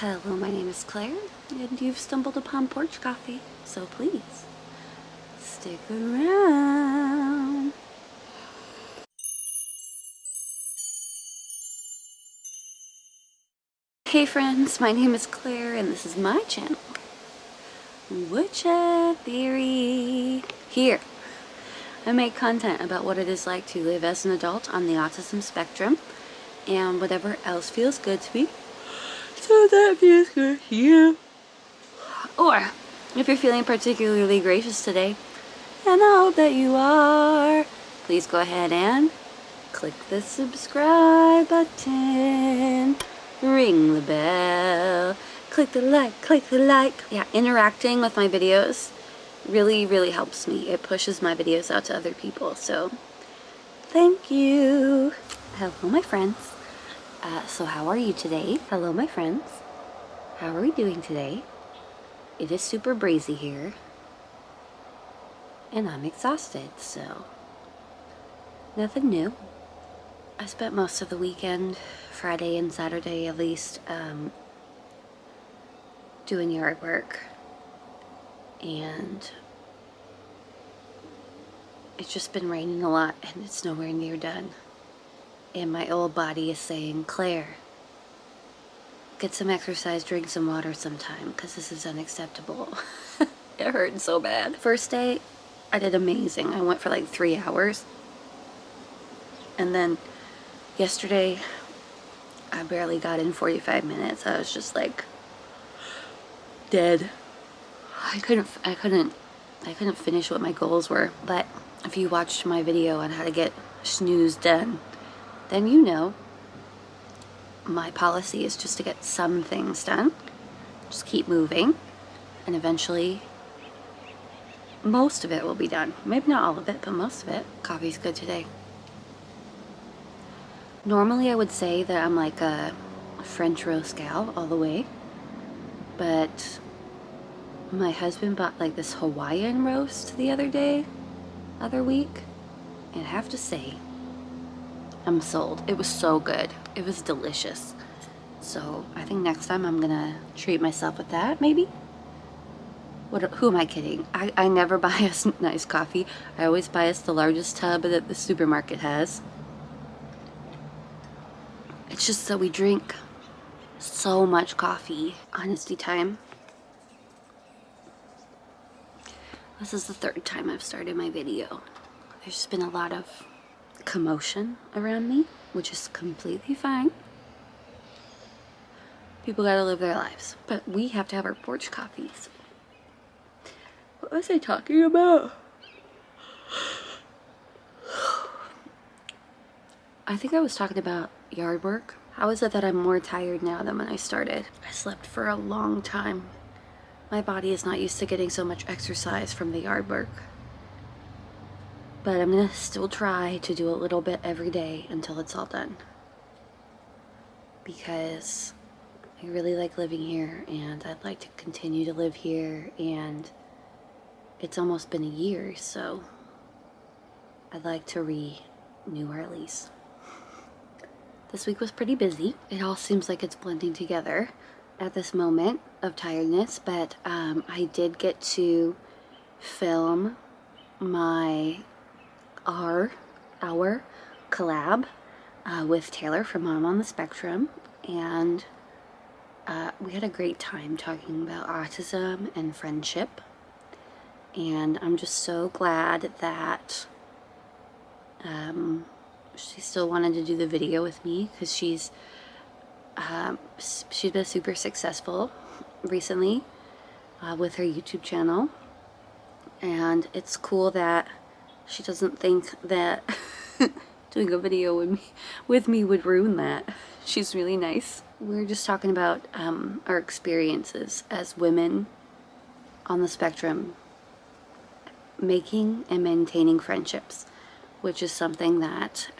Hello, my name is Claire, and you've stumbled upon Porch Coffee, so please, stick around. Hey friends, my name is Claire, and this is my channel, Woodshed Theory. Here, I make content about what it is like to live as an adult on the autism spectrum, and whatever else feels good to me. So that feels good here. Or, if you're feeling particularly gracious today, and I hope that you are, please go ahead and click the subscribe button, ring the bell, click the like. Yeah, interacting with my videos really helps me. It pushes my videos out to other people, so thank you. Hello, my friends. So how are you today? Hello, my friends. How are we doing today? It is super breezy here, and I'm exhausted, so nothing new. I spent most of the weekend, Friday and Saturday at least, doing yard work, and it's just been raining a lot, and it's nowhere near done. And my old body is saying, Claire, get some exercise, drink some water sometime, because this is unacceptable. It hurt so bad. First day, I did amazing. I went for like 3 hours. And then yesterday, I barely got in 45 minutes. I was just like dead. I couldn't finish what my goals were. But if you watched my video on how to get snooze done, then you know my policy is just to get some things done. Just keep moving, and eventually most of it will be done. Maybe not all of it, but most of it. Coffee's good today. Normally I would say that I'm like a French roast gal all the way, but my husband bought like this Hawaiian roast the other week, and I have to say, I'm sold. It was so good. It was delicious. So I think next time I'm gonna treat myself with that, maybe? Who am I kidding? I never buy us nice coffee. I always buy us the largest tub that the supermarket has. It's just that we drink so much coffee. Honesty time. This is the 3rd time I've started my video. There's just been a lot of commotion around me, which is completely fine. People gotta live their lives. But we have to have our porch coffees. What was I talking about? I think I was talking about yard work. How is it that I'm more tired now than when I started? I slept for a long time. My body is not used to getting so much exercise from the yard work. But I'm gonna still try to do a little bit every day until it's all done. Because I really like living here, and I'd like to continue to live here, and it's almost been a year, so I'd like to renew our lease. This week was pretty busy. It all seems like it's blending together at this moment of tiredness, but I did get to film our collab with Taylor from Mom on the Spectrum, and we had a great time talking about autism and friendship, and I'm just so glad that she still wanted to do the video with me, because she's been super successful recently with her YouTube channel, and it's cool that she doesn't think that doing a video with me would ruin that. She's really nice. We're just talking about our experiences as women on the spectrum, making and maintaining friendships, which is something that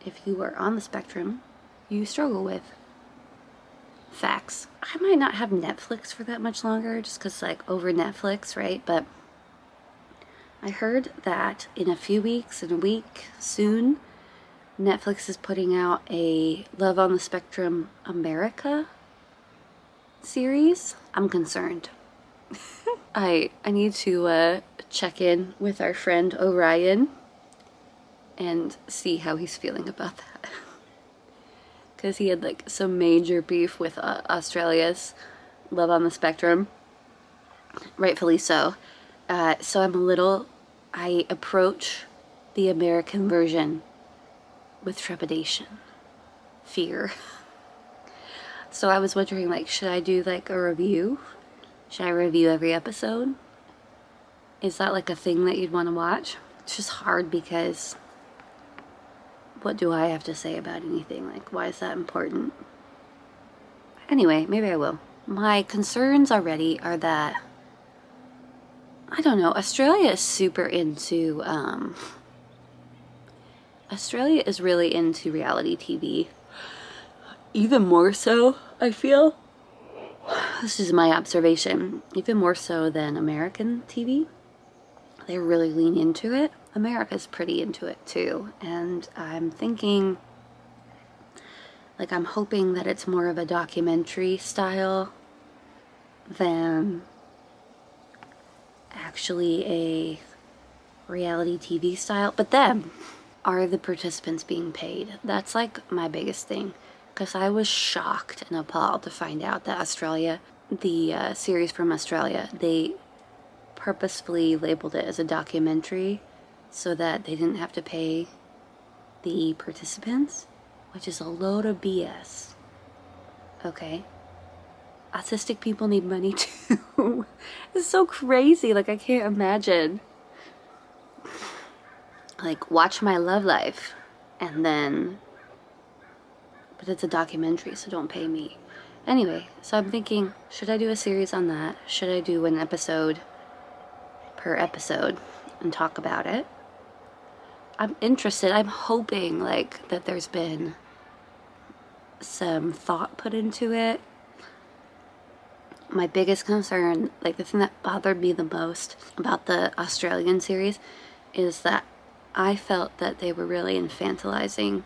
if you are on the spectrum, you struggle with. Facts. I might not have Netflix for that much longer, just because like over Netflix, right? But I heard that in a few weeks, in a week, soon, Netflix is putting out a Love on the Spectrum America series. I'm concerned. I need to check in with our friend Orion and see how he's feeling about that. Because he had like some major beef with Australia's Love on the Spectrum. Rightfully so. So I approach the American version with trepidation, fear. So I was wondering, like, should I do like a review? Should I review every episode? Is that like a thing that you'd want to watch? It's just hard because what do I have to say about anything? Like, why is that important? Anyway, maybe I will. My concerns already are that, I don't know, Australia is really into reality TV. Even more so, I feel. This is my observation. Even more so than American TV. They really lean into it. America's pretty into it too. And I'm thinking, like, I'm hoping that it's more of a documentary style than actually a reality TV style. But then, are the participants being paid? That's like my biggest thing. Because I was shocked and appalled to find out that Australia, the series from Australia, they purposefully labeled it as a documentary so that they didn't have to pay the participants, which is a load of BS. Okay? Autistic people need money too. It's so crazy. Like, I can't imagine. Like, watch my love life and then... But it's a documentary, so don't pay me. Anyway, so I'm thinking, should I do a series on that? Should I do an episode per episode and talk about it? I'm interested. I'm hoping, like, that there's been some thought put into it. My biggest concern, like the thing that bothered me the most about the Australian series, is that I felt that they were really infantilizing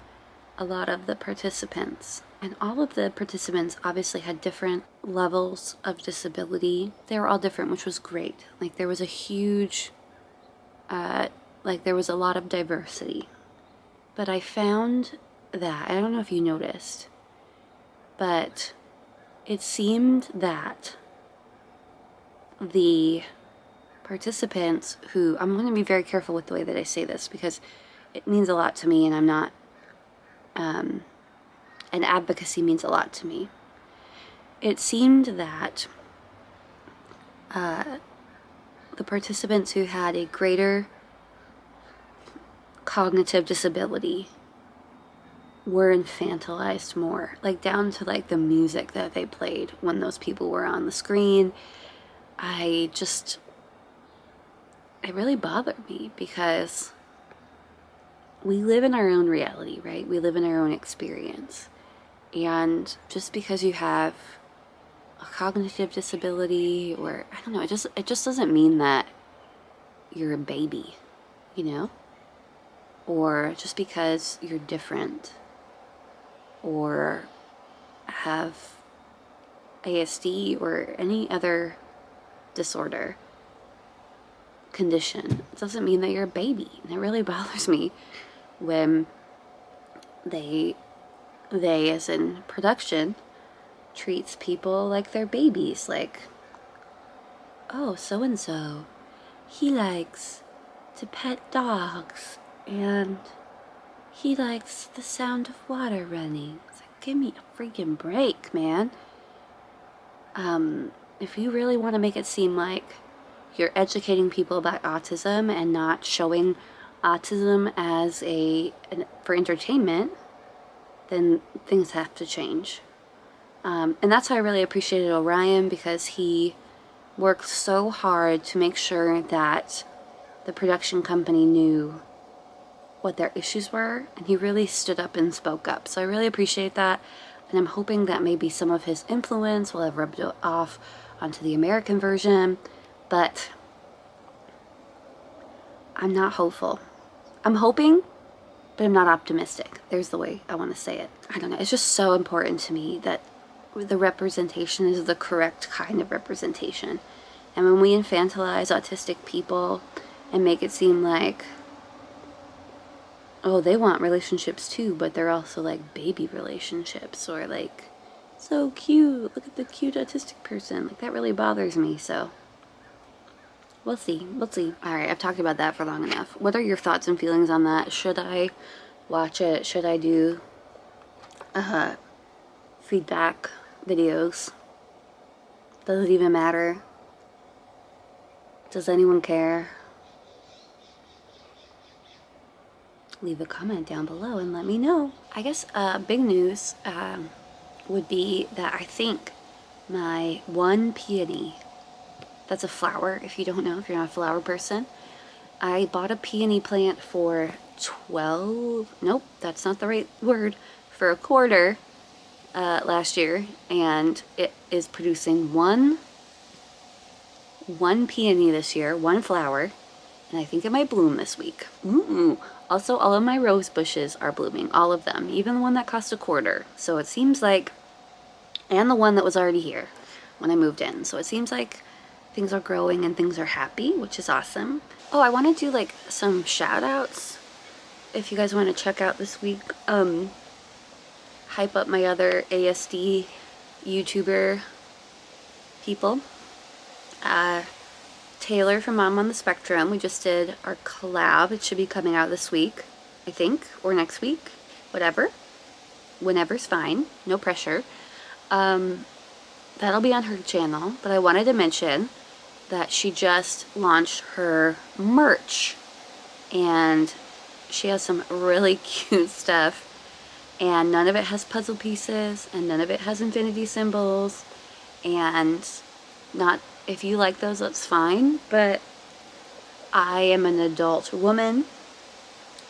a lot of the participants. And all of the participants obviously had different levels of disability. They were all different, which was great. Like, there was a huge, there was a lot of diversity. But I found that, I don't know if you noticed, but it seemed that the participants who, I'm going to be very careful with the way that I say this because it means a lot to me, and I'm not, and advocacy means a lot to me. It seemed that the participants who had a greater cognitive disability were infantilized more, like down to like the music that they played when those people were on the screen. It really bothered me because we live in our own reality, right? We live in our own experience. And just because you have a cognitive disability, or I don't know, it just doesn't mean that you're a baby, you know? Or just because you're different or have ASD or any other disorder, condition, it doesn't mean that you're a baby. And it really bothers me when they as in production, treats people like they're babies. Like, oh, so-and-so, he likes to pet dogs and he likes the sound of water running. It's like, give me a freaking break, man. If you really want to make it seem like you're educating people about autism and not showing autism as for entertainment, then things have to change. And that's why I really appreciated Orion, because he worked so hard to make sure that the production company knew what their issues were, and he really stood up and spoke up. So I really appreciate that, and I'm hoping that maybe some of his influence will have rubbed off onto the American version, but I'm not hopeful. I'm hoping, but but I'm not optimistic. There's the way I want to say it. I don't know. It's just so important to me that the representation is the correct kind of representation. And when we infantilize autistic people and make it seem like, oh, they want relationships too, but they're also like baby relationships, or like, so cute, look at the cute autistic person. Like, that really bothers me, so we'll see. We'll see. Alright, I've talked about that for long enough. What are your thoughts and feelings on that? Should I watch it? Should I do feedback videos? Does it even matter? Does anyone care? Leave a comment down below and let me know. I guess big news would be that I think my one peony, that's a flower if you don't know, if you're not a flower person, I bought a peony plant for 12, nope, that's not the right word, for a quarter last year, and it is producing one peony this year, one flower, and I think it might bloom this week. Ooh. Also, all of my rose bushes are blooming, all of them, even the one that cost a quarter. So it seems like, and the one that was already here when I moved in. So it seems like things are growing and things are happy, which is awesome. Oh, I want to do like some shout outs. If you guys want to check out this week, hype up my other ASD YouTuber people. Taylor from Mom on the Spectrum, we just did our collab. It should be coming out this week, I think, or next week, whatever. Whenever's fine, no pressure. That'll be on her channel, but I wanted to mention that she just launched her merch, and she has some really cute stuff, and none of it has puzzle pieces, and none of it has infinity symbols, and not, if you like those, that's fine, but I am an adult woman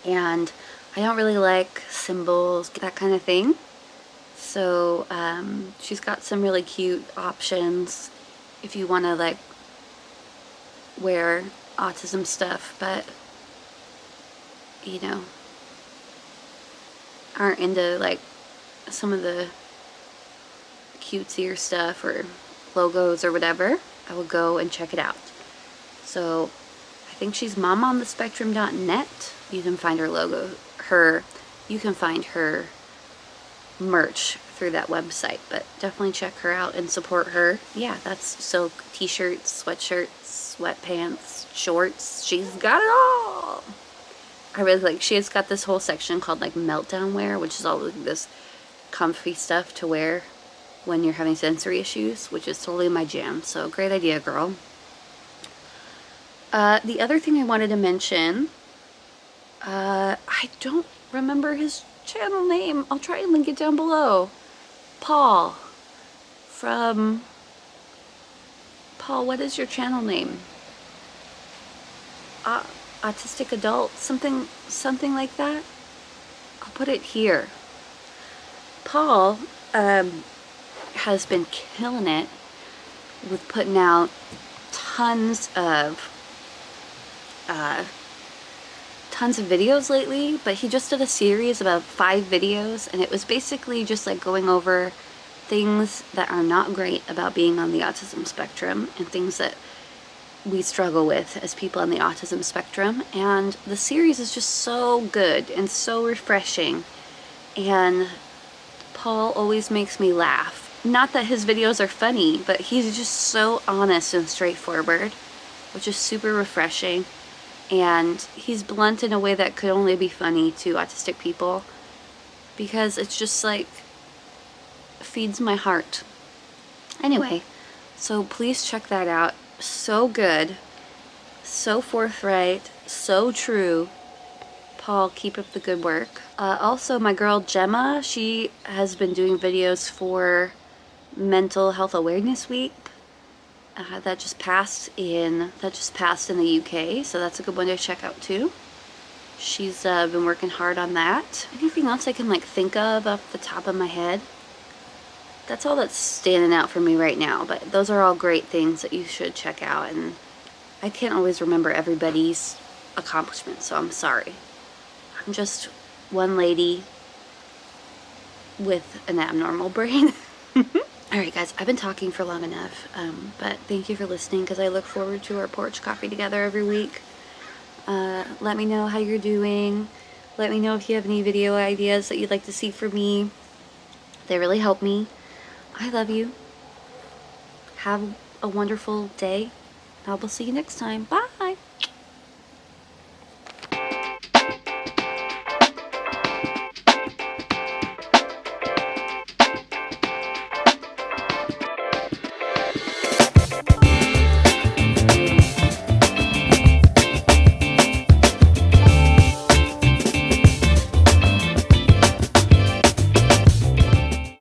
and I don't really like symbols, that kind of thing. So she's got some really cute options if you want to like wear autism stuff, but you know, aren't into like some of the cutesier stuff or logos or whatever, I will go and check it out. So I think she's momonthespectrum.net. You can find her logo, you can find her merch through that website, but definitely check her out and support her. Yeah, that's silk t-shirts, sweatshirts, sweatpants, shorts. She's got it all. I really like, she has got this whole section called like meltdown wear, which is all of this comfy stuff to wear when you're having sensory issues, which is totally my jam. So great idea, girl. The other thing I wanted to mention, I don't remember his channel name. I'll try and link it down below. Paul, what is your channel name? Autistic Adult, something like that. I'll put it here. Paul, has been killing it with putting out tons of videos lately, but he just did a series of about 5 videos, and it was basically just like going over things that are not great about being on the autism spectrum and things that we struggle with as people on the autism spectrum. And the series is just so good and so refreshing, and Paul always makes me laugh. Not that his videos are funny, but he's just so honest and straightforward, which is super refreshing. And he's blunt in a way that could only be funny to autistic people, because it's just like feeds my heart. Anyway, so please check that out. So good, so forthright, so true. Paul, keep up the good work. Also, my girl Gemma, she has been doing videos for Mental Health Awareness Week. That just passed in the UK, so that's a good one to check out too. She's been working hard on that. Anything else I can like think of off the top of my head? That's all that's standing out for me right now, but those are all great things that you should check out, and I can't always remember everybody's accomplishments, so I'm sorry. I'm just one lady with an abnormal brain. Alright guys, I've been talking for long enough, but thank you for listening because I look forward to our porch coffee together every week. Let me know how you're doing. Let me know if you have any video ideas that you'd like to see from me. They really help me. I love you. Have a wonderful day. I will see you next time. Bye!